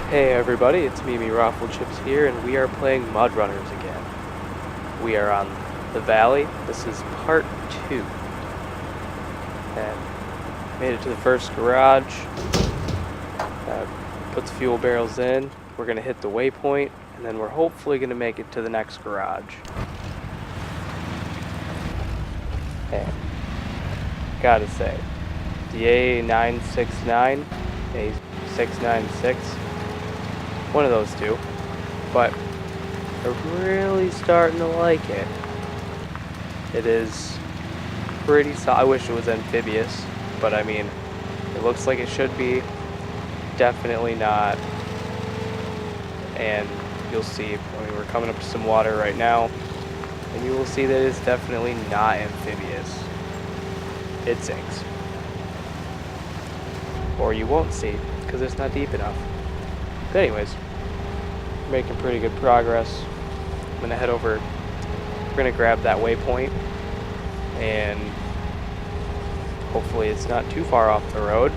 Hey everybody, it's MEMEroflCHIPPS here, and we are playing Mudrunners again. We are on the valley. This is part 2. And made it to the first garage. Put the fuel barrels in. We're going to hit the waypoint, and then we're hopefully going to make it to the next garage. And gotta say, the A969, A696, one of those two, but I'm really starting to like it. It is pretty solid. I wish it was amphibious, but I mean, it looks like it should be. Definitely not. And you'll see, I mean, we're coming up to some water right now, and you will see that it's definitely not amphibious. It sinks. Or you won't see, because it's not deep enough. But anyways, we're making pretty good progress. I'm going to head over, we're going to grab that waypoint, and hopefully it's not too far off the road,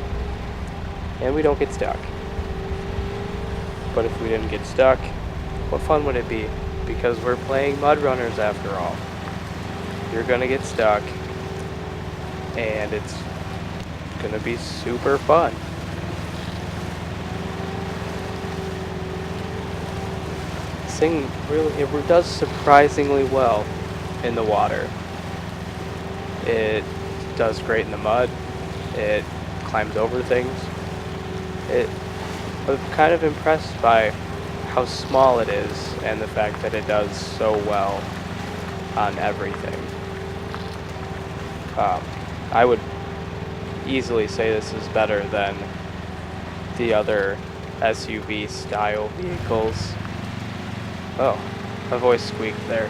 and we don't get stuck. But if we didn't get stuck, what fun would it be? Because we're playing Mudrunners after all. You're going to get stuck, and it's going to be super fun. Thing really, it does surprisingly well in the water. It does great in the mud. It climbs over things. I'm kind of impressed by how small it is and the fact that it does so well on everything. I would easily say this is better than the other SUV style vehicles. Oh, my voice squeaked there.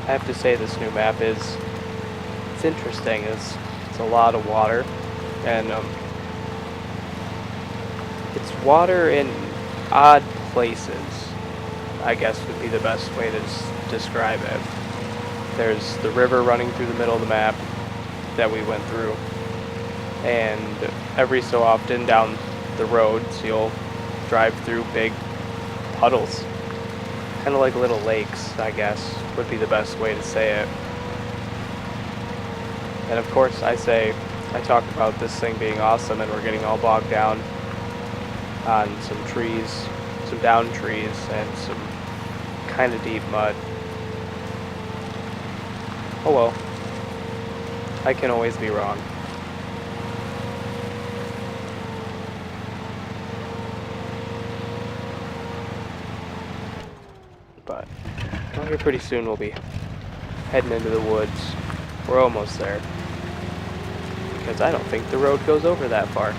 I have to say this new map it's interesting. It's a lot of water, and it's water in odd places, I guess would be the best way to describe it. There's the river running through the middle of the map that we went through. And every so often down the roads you'll drive through big puddles, kind of like little lakes, I guess would be the best way to say it. And of course I talk about this thing being awesome, and we're getting all bogged down on some trees, some down trees, and some kind of deep mud. Oh well, I can always be wrong. But well, here pretty soon we'll be heading into the woods. We're almost there, because I don't think the road goes over that far,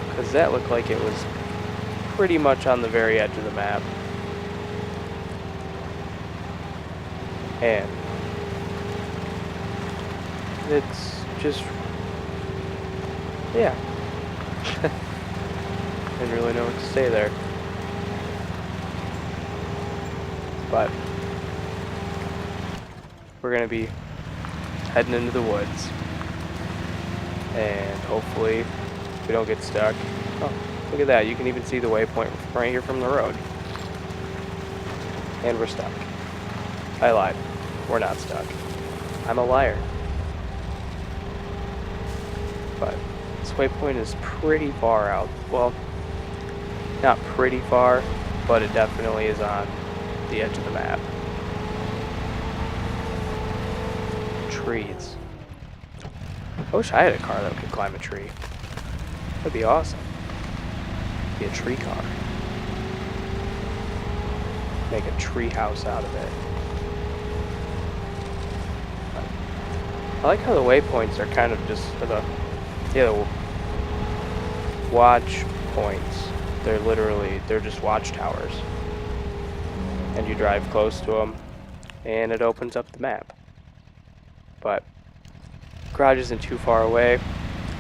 because that looked like it was pretty much on the very edge of the map. And it's just, yeah. Didn't really know what to say there. But we're going to be heading into the woods, and hopefully we don't get stuck. Oh, look at that. You can even see the waypoint right here from the road. And we're stuck. I lied. We're not stuck. I'm a liar. But this waypoint is pretty far out. Well, not pretty far, but it definitely is on the edge of the map. Trees. I wish I had a car that could climb a tree. That'd be awesome. Be a tree car. Make a tree house out of it. I like how the waypoints are kind of just the watch points. They're just watchtowers. And you drive close to them, and it opens up the map. But garage isn't too far away.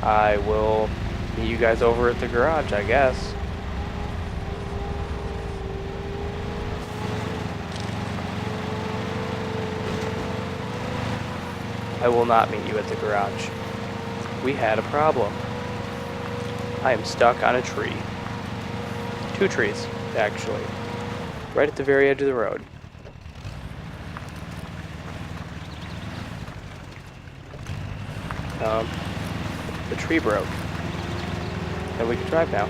I will meet you guys over at the garage, I guess. I will not meet you at the garage. We had a problem. I am stuck on a tree. 2 trees, actually. Right at the very edge of the road. The tree broke. And we can drive now.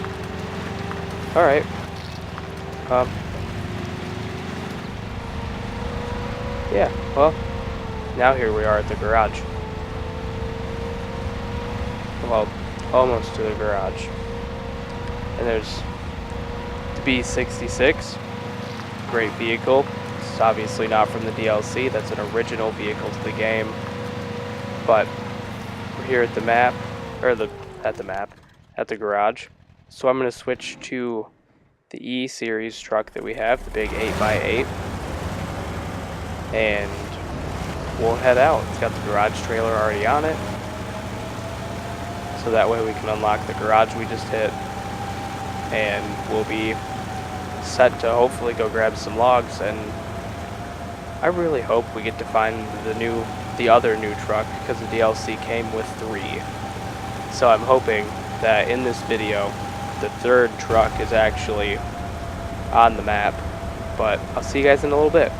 Alright. Yeah, well, now here we are at the garage. Well, almost to the garage. And there's the B66. Great vehicle. It's obviously not from the DLC. That's an original vehicle to the game. But we're here at the map, or at the garage. So I'm going to switch to the E-Series truck that we have, the big 8x8. And we'll head out. It's got the garage trailer already on it. So that way we can unlock the garage we just hit. And we'll be set to hopefully go grab some logs. And I really hope we get to find the other new truck, because the DLC came with 3. So I'm hoping that in this video, the 3rd truck is actually on the map. But I'll see you guys in a little bit.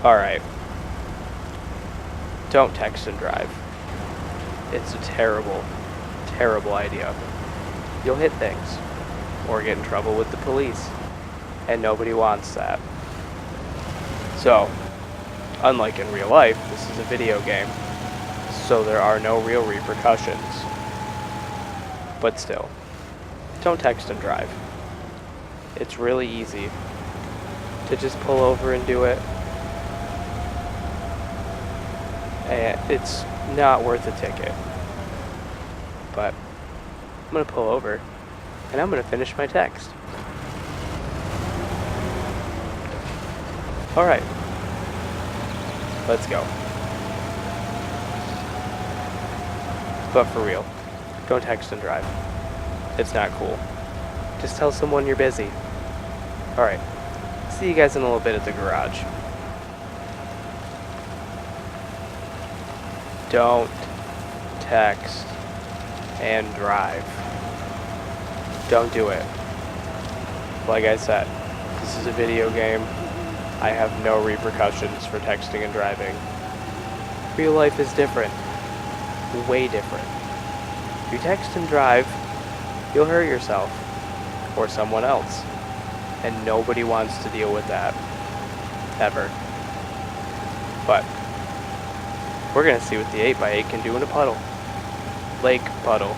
Alright. Don't text and drive. It's a terrible, terrible idea. You'll hit things, or get in trouble with the police, and nobody wants that. So, unlike in real life, this is a video game, so there are no real repercussions. But still, don't text and drive. It's really easy to just pull over and do it. And it's not worth a ticket. But I'm going to pull over, and I'm going to finish my text. Alright. Let's go. But for real, don't text and drive. It's not cool. Just tell someone you're busy. Alright. See you guys in a little bit at the garage. Don't text and drive. Don't do it. Like I said, this is a video game. I have no repercussions for texting and driving. Real life is different. Way different. If you text and drive, you'll hurt yourself. Or someone else. And nobody wants to deal with that. Ever. But we're going to see what the 8x8 can do in a puddle. Lake, puddle.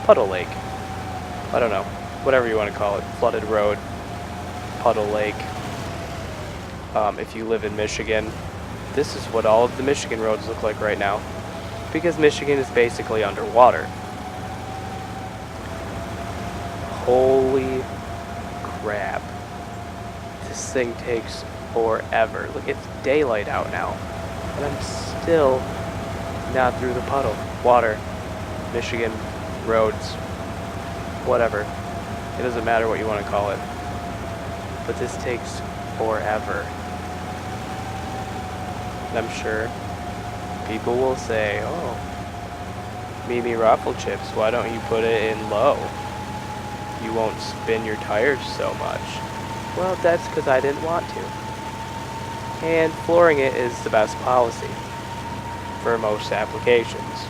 Puddle lake. I don't know. Whatever you want to call it. Flooded road. Puddle lake. If you live in Michigan, this is what all of the Michigan roads look like right now. Because Michigan is basically underwater. Holy crap. This thing takes forever. Look, it's daylight out now. And I'm still not through the puddle. Water. Michigan roads. Whatever. It doesn't matter what you want to call it. But this takes forever. And I'm sure people will say, oh, MEMEroflCHIPPS, why don't you put it in low? You won't spin your tires so much. Well, that's because I didn't want to. And flooring it is the best policy for most applications.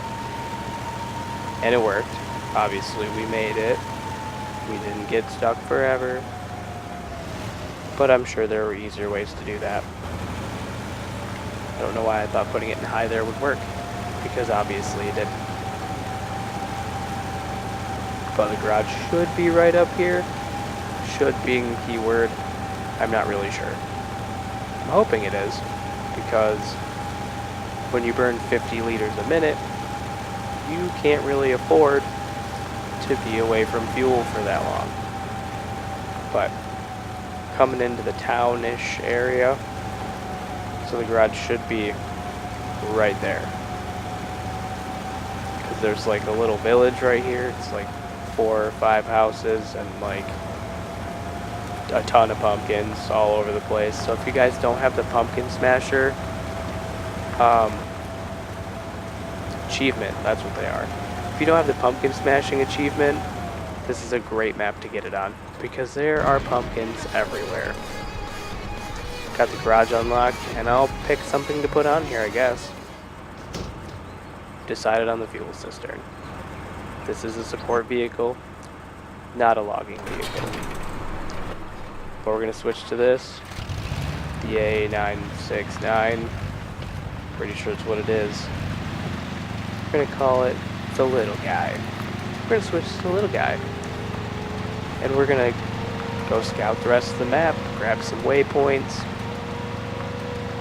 And it worked. Obviously, we made it. We didn't get stuck forever. But I'm sure there were easier ways to do that. I don't know why I thought putting it in high there would work. Because obviously it didn't. But the garage should be right up here. Should being the key word. I'm not really sure. I'm hoping it is. Because when you burn 50 liters a minute, you can't really afford to be away from fuel for that long. But coming into the townish area, so the garage should be right there. Because there's like a little village right here. It's like 4 or 5 houses and like a ton of pumpkins all over the place. So if you guys don't have the pumpkin smasher, achievement. That's what they are. If you don't have the pumpkin smashing achievement, this is a great map to get it on, because there are pumpkins everywhere. Got the garage unlocked, and I'll pick something to put on here, I guess. Decided on the fuel cistern. This is a support vehicle, not a logging vehicle. But we're going to switch to this. The A969. Pretty sure it's what it is. We're going to call it the little guy. We're going to switch to the little guy. And we're going to go scout the rest of the map, grab some waypoints,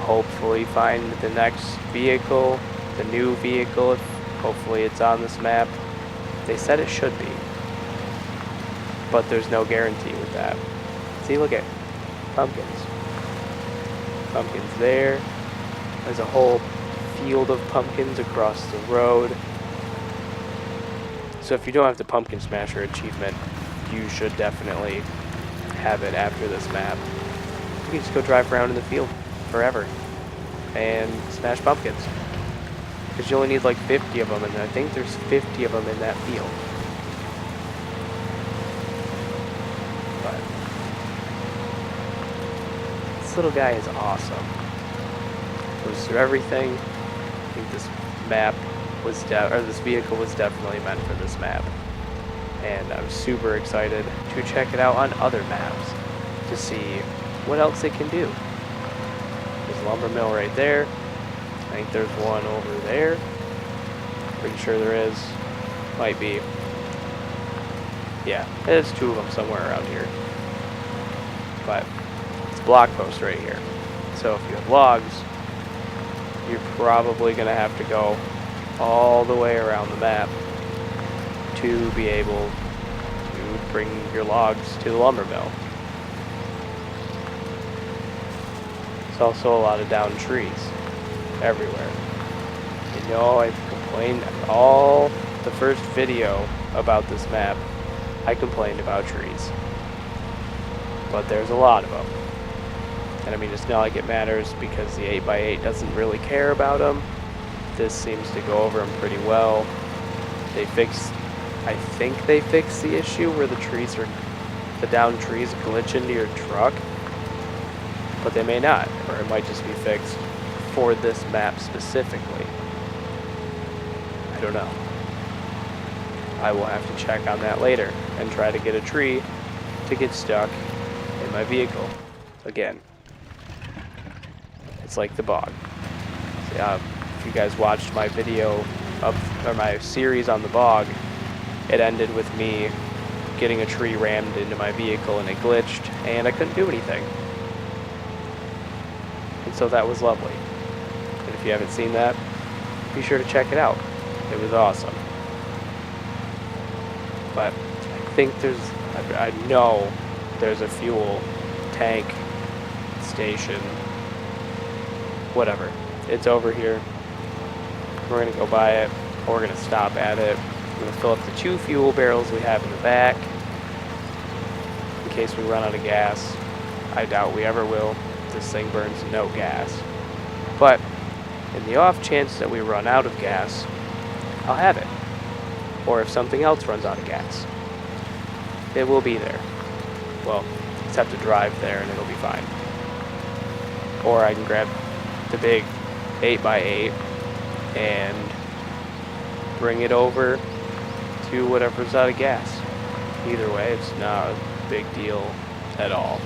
hopefully find the next vehicle, the new vehicle, if hopefully it's on this map. They said it should be, but there's no guarantee with that. See, look at pumpkins. Pumpkins there. There's a whole field of pumpkins across the road. So if you don't have the Pumpkin Smasher achievement, you should definitely have it after this map. You can just go drive around in the field forever and smash pumpkins. Because you only need like 50 of them, and I think there's 50 of them in that field. But this little guy is awesome. Goes through everything. I think this map was this vehicle was definitely meant for this map. And I'm super excited to check it out on other maps to see what else it can do. There's a lumber mill right there. I think there's one over there. Pretty sure there is. Might be. Yeah, there's two of them somewhere around here. But it's a block post right here. So if you have logs, you're probably going to have to go all the way around the map to be able to bring your logs to the lumber mill. There's also a lot of downed trees everywhere. You know, I've complained all the first video about this map. I complained about trees, but there's a lot of them. And I mean, it's not like it matters because the 8x8 doesn't really care about them. This seems to go over them pretty well. I think they fixed the issue where the downed trees glitch into your truck, but they may not, or it might just be fixed for this map specifically. I don't know. I will have to check on that later and try to get a tree to get stuck in my vehicle again. It's like the bog. So, if you guys watched my video or my series on the bog, it ended with me getting a tree rammed into my vehicle and it glitched and I couldn't do anything. And so that was lovely. And if you haven't seen that, be sure to check it out. It was awesome. But I think I know there's a fuel tank station, whatever. It's over here. We're going to go by it, or we're going to stop at it. We're going to fill up the 2 fuel barrels we have in the back in case we run out of gas. I doubt we ever will. This thing burns no gas. But in the off chance that we run out of gas, I'll have it. Or if something else runs out of gas, it will be there. Well, just have to drive there and it'll be fine. Or I can grab the big 8x8 and bring it over to whatever's out of gas. Either way, it's not a big deal at all.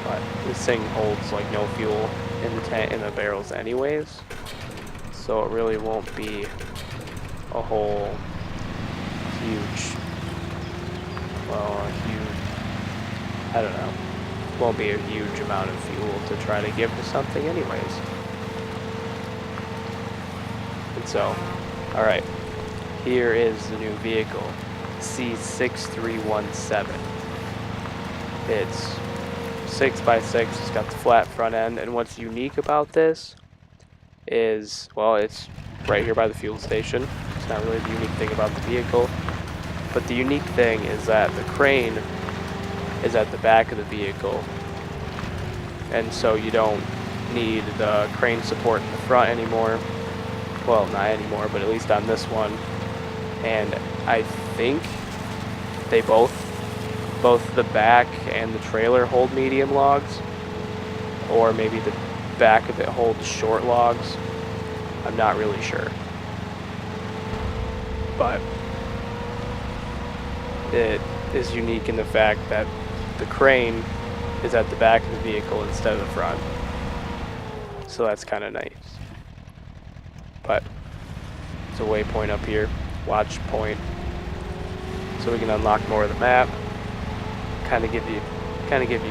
But this thing holds like no fuel in the barrels anyways, so it really won't be a whole huge, I don't know, won't be a huge amount of fuel to try to give to something anyways. And so, alright, here is the new vehicle, C6317. It's 6x6, it's got the flat front end, and what's unique about this is, well, it's right here by the fuel station. It's not really the unique thing about the vehicle, but the unique thing is that the crane is at the back of the vehicle, and so you don't need the crane support in the front anymore. Well, not anymore, but at least on this one. And I think they both the back and the trailer hold medium logs, or maybe the back of it holds short logs. I'm not really sure, but it is unique in the fact that the crane is at the back of the vehicle instead of the front, so that's kind of nice. But it's a waypoint up here, watch point, so we can unlock more of the map, kind of give you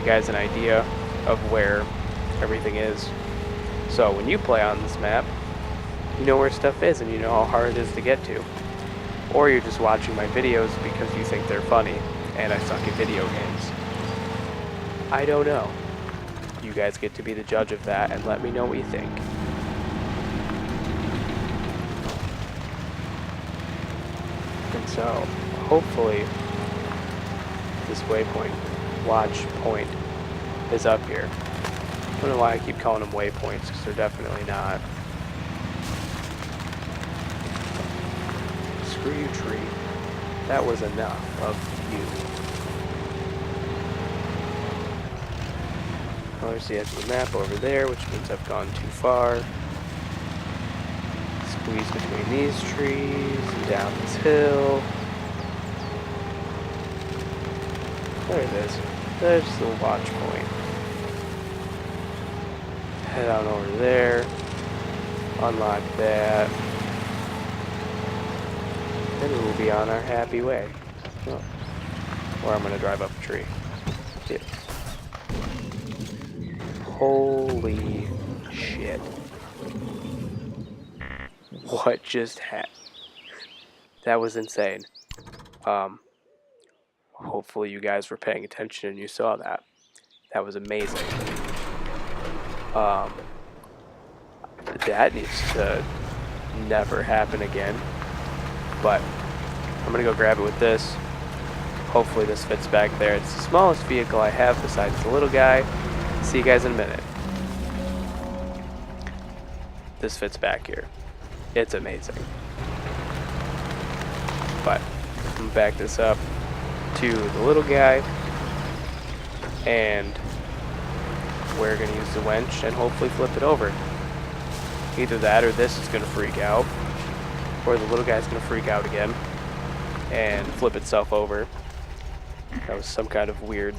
guys an idea of where everything is. So when you play on this map, you know where stuff is and you know how hard it is to get to. Or you're just watching my videos because you think they're funny and I suck at video games. I don't know. You guys get to be the judge of that and let me know what you think. And so, hopefully, this waypoint, watch point, is up here. I don't know why I keep calling them waypoints, because they're definitely not. Screw you, tree. That was enough of you. Oh, there's the edge of the map over there, which means I've gone too far. Squeeze between these trees and down this hill. There it is. There's the watch point. Head on over there. Unlock that. Then we will be on our happy way. Oh. Or I'm going to drive up a tree. Yeah. Holy shit. What just happened? That was insane. Hopefully you guys were paying attention and you saw that. That was amazing. That needs to never happen again. But I'm gonna go grab it with this. Hopefully this fits back there. It's the smallest vehicle I have besides the little guy. See you guys in a minute. This fits back here. It's amazing. But I'm gonna back this up to the little guy, and we're gonna use the winch and hopefully flip it over. Either that or this is gonna freak out, or the little guy's gonna freak out again and flip itself over. That was some kind of weird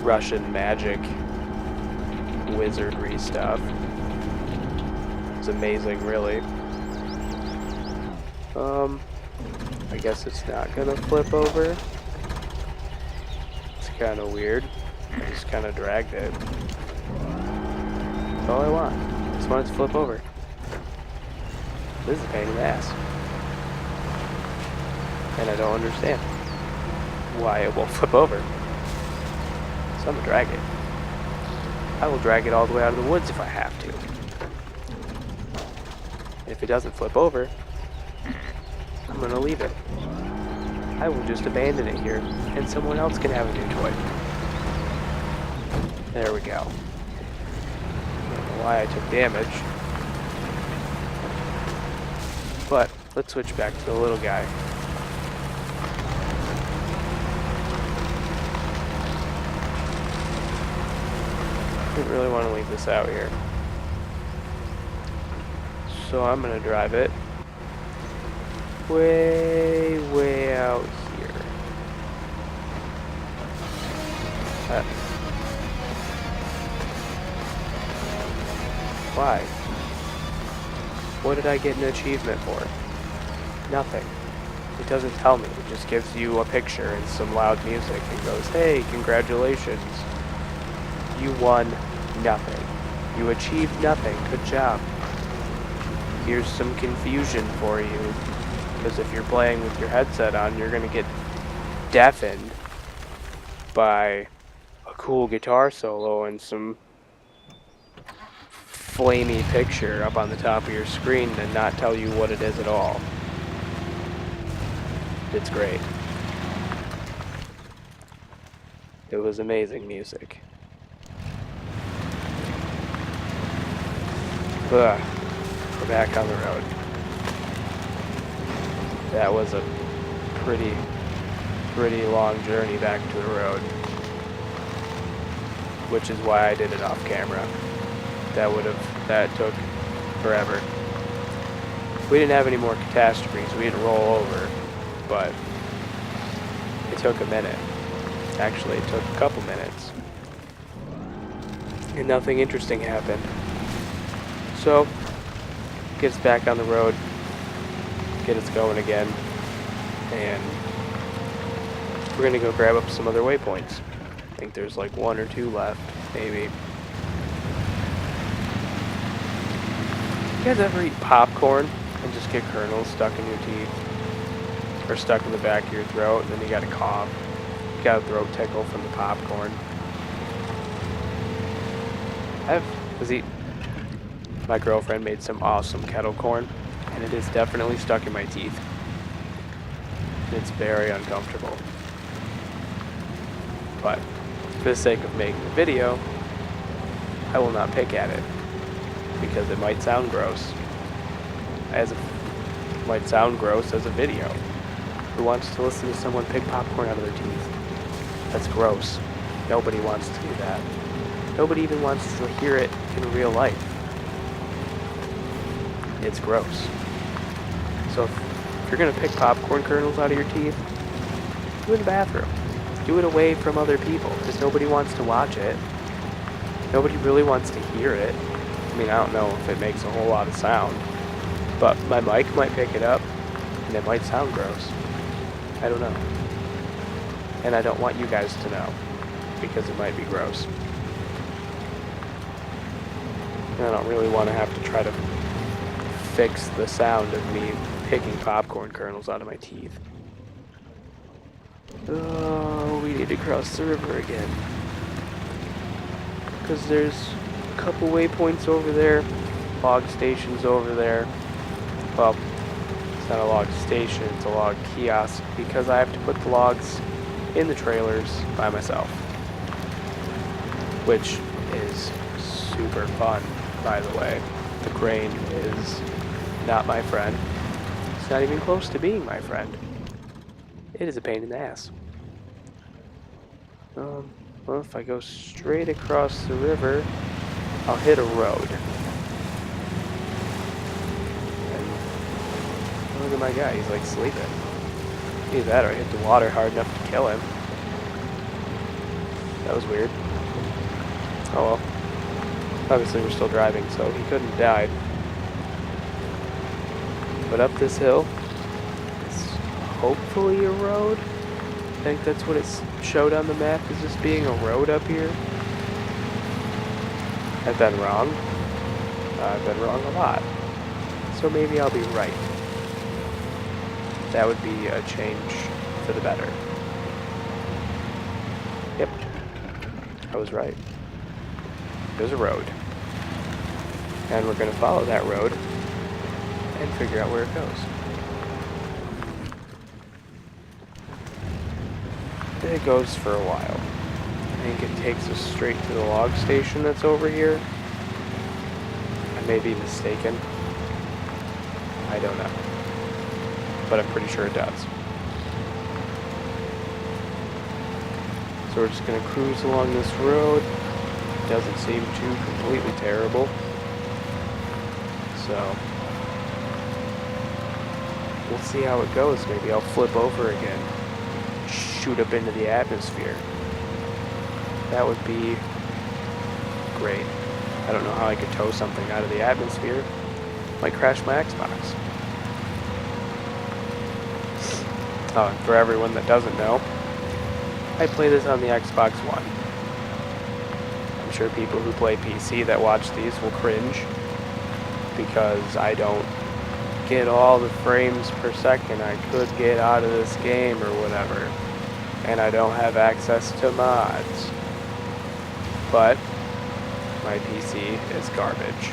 Russian magic wizardry stuff. It was amazing, really. I guess it's not gonna flip over. It's kind of weird. I just kind of dragged it. That's all I want. I just want it to flip over. This is a pain in the ass. And I don't understand why it won't flip over. So I'm gonna drag it. I will drag it all the way out of the woods if I have to. And if it doesn't flip over, I'm gonna leave it. I will just abandon it here, and someone else can have a new toy. There we go. I don't know why I took damage. But let's switch back to the little guy. I didn't really want to leave this out here. So I'm gonna drive it way out here. Why? What did I get an achievement for? Nothing. It doesn't tell me. It just gives you a picture and some loud music and goes, hey, congratulations. You won nothing. You achieved nothing. Good job. Here's some confusion for you. Because if you're playing with your headset on, you're going to get deafened by a cool guitar solo and some flamey picture up on the top of your screen and not tell you what it is at all. It's great. It was amazing music. Ugh. We're back on the road. That was a pretty long journey back to the road, which is why I did it off camera. That took forever. We didn't have any more catastrophes. We didn't roll over, but it took a minute. Actually, it took a couple minutes, and nothing interesting happened. So, get us back on the road, get us going again, and we're gonna go grab up some other waypoints. I think there's like 1 or 2 left, maybe. You guys ever eat popcorn and just get kernels stuck in your teeth? Or stuck in the back of your throat, and then you gotta cough. You got a throat tickle from the popcorn. My girlfriend made some awesome kettle corn, and it is definitely stuck in my teeth. It's very uncomfortable. But for the sake of making the video, I will not pick at it, because it might sound gross. Might sound gross as a video. Who wants to listen to someone pick popcorn out of their teeth? That's gross. Nobody wants to do that. Nobody even wants to hear it in real life. It's gross. So if you're gonna pick popcorn kernels out of your teeth, do it in the bathroom. Do it away from other people, because nobody wants to watch it. Nobody really wants to hear it. I mean, I don't know if it makes a whole lot of sound, but my mic might pick it up, and it might sound gross. I don't know. And I don't want you guys to know, because it might be gross. And I don't really want to have to try to fix the sound of me picking popcorn kernels out of my teeth. Oh, we need to cross the river again. Because there's a couple waypoints over there, log stations over there. Well, it's not a log station, it's a log kiosk, because I have to put the logs in the trailers by myself. Which is super fun, by the way. The crane is not my friend. It's not even close to being my friend. It is a pain in the ass. Well, if I go straight across the river, I'll hit a road. And look at my guy, he's like sleeping. Either that or I hit the water hard enough to kill him. That was weird. Oh well. Obviously we're still driving, so he couldn't have died. But up this hill is hopefully a road. I think that's what it showed on the map, is just being a road up here. I've been wrong. I've been wrong a lot. So maybe I'll be right. That would be a change for the better. Yep. I was right. There's a road. And we're going to follow that road and figure out where it goes. And it goes for a while. I think it takes us straight to the log station that's over here. I may be mistaken. I don't know. But I'm pretty sure it does. So we're just going to cruise along this road. It doesn't seem too completely terrible. So we'll see how it goes. Maybe I'll flip over again. Shoot up into the atmosphere. That would be great. I don't know how I could tow something out of the atmosphere. Might crash my Xbox. Oh, and for everyone that doesn't know, I play this on the Xbox One. I'm sure people who play PC that watch these will cringe, because I don't get all the frames per second I could get out of this game or whatever. And I don't have access to mods. But my PC is garbage.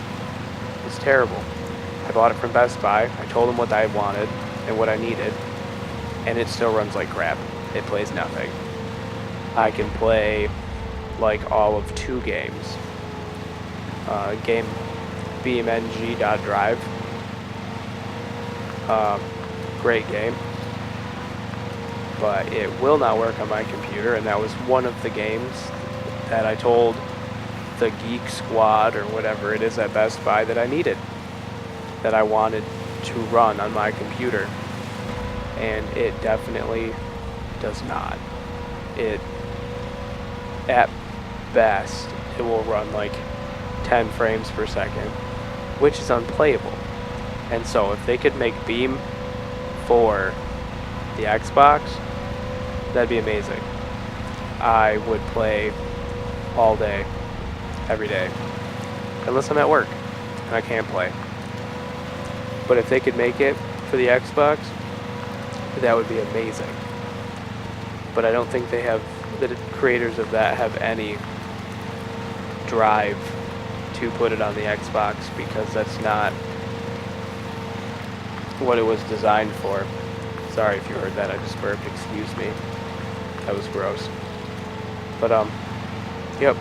It's terrible. I bought it from Best Buy. I told them what I wanted and what I needed, and it still runs like crap. It plays nothing. I can play like all of 2 games. beamng.drive. Great game, but it will not work on my computer, and that was one of the games that I told the Geek Squad or whatever it is at Best Buy that I needed, that I wanted to run on my computer, and it definitely does not. It, at best, it will run like 10 frames per second, which is unplayable. And so if they could make Beam for the Xbox, that'd be amazing. I would play all day, every day, unless I'm at work and I can't play. But if they could make it for the Xbox, that would be amazing. But I don't think they have, the creators of that have any drive to put it on the Xbox, because that's not what it was designed for. Sorry if you heard that, I just burped, excuse me. That was gross. But yep.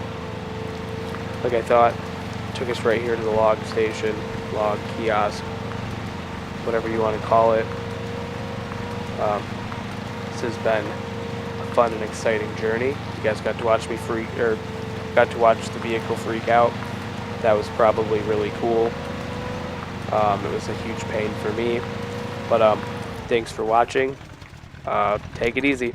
Like I thought, took us right here to the log station, log kiosk, whatever you want to call it. This has been a fun and exciting journey. You guys got to watch me got to watch the vehicle freak out. That was probably really cool. It was a huge pain for me, but thanks for watching. Take it easy.